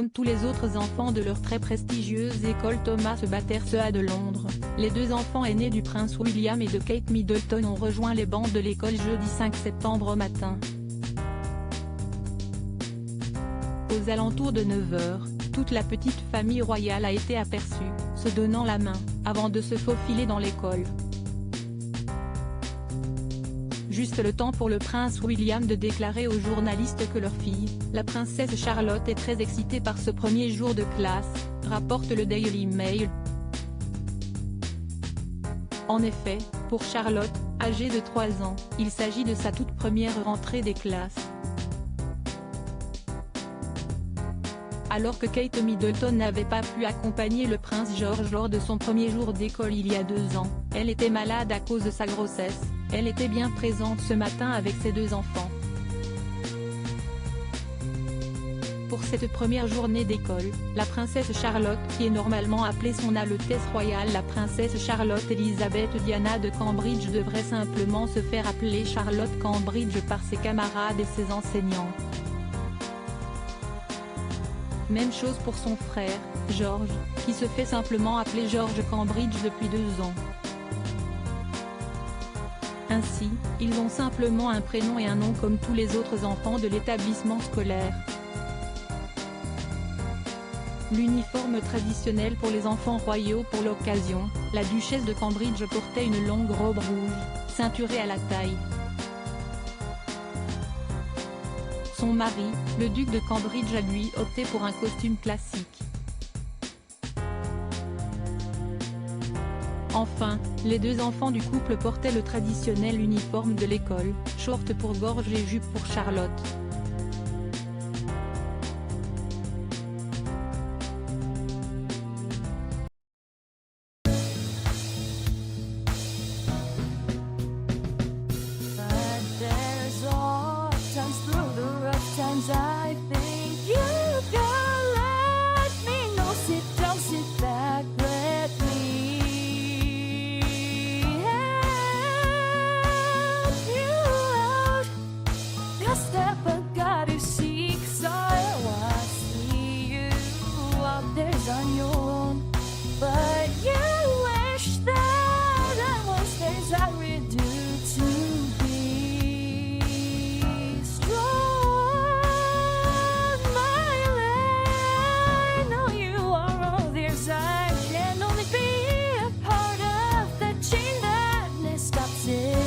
Comme tous les autres enfants de leur très prestigieuse école Thomas Battersea de Londres, les deux enfants aînés du prince William et de Kate Middleton ont rejoint les bancs de l'école jeudi 5 septembre au matin. Aux alentours de 9 h, toute la petite famille royale a été aperçue, se donnant la main, avant de se faufiler dans l'école. Juste le temps pour le prince William de déclarer aux journalistes que leur fille, la princesse Charlotte est très excitée par ce premier jour de classe, rapporte le Daily Mail. En effet, pour Charlotte, âgée de 3 ans, il s'agit de sa toute première rentrée des classes. Alors que Kate Middleton n'avait pas pu accompagner le prince George lors de son premier jour d'école il y a 2 ans, elle était malade à cause de sa grossesse, elle était bien présente ce matin avec ses 2 enfants. Pour cette première journée d'école, la princesse Charlotte, qui est normalement appelée Son Altesse Royale la princesse Charlotte Elisabeth Diana de Cambridge, devrait simplement se faire appeler Charlotte Cambridge par ses camarades et ses enseignants. Même chose pour son frère, George, qui se fait simplement appeler George Cambridge depuis 2 ans. Ainsi, ils ont simplement un prénom et un nom comme tous les autres enfants de l'établissement scolaire. L'uniforme traditionnel pour les enfants royaux pour l'occasion, la duchesse de Cambridge portait une longue robe rouge, ceinturée à la taille. Son mari, le duc de Cambridge a lui opté pour un costume classique. Enfin, les 2 enfants du couple portaient le traditionnel uniforme de l'école, short pour George et jupe pour Charlotte. I think you can let me know. Sit down, sit back, let me help you out. Just step I gotta seek, so I see you out there's on your own. But you wish that I was things I would do to be strong. I can only be a part of the chain that stops it.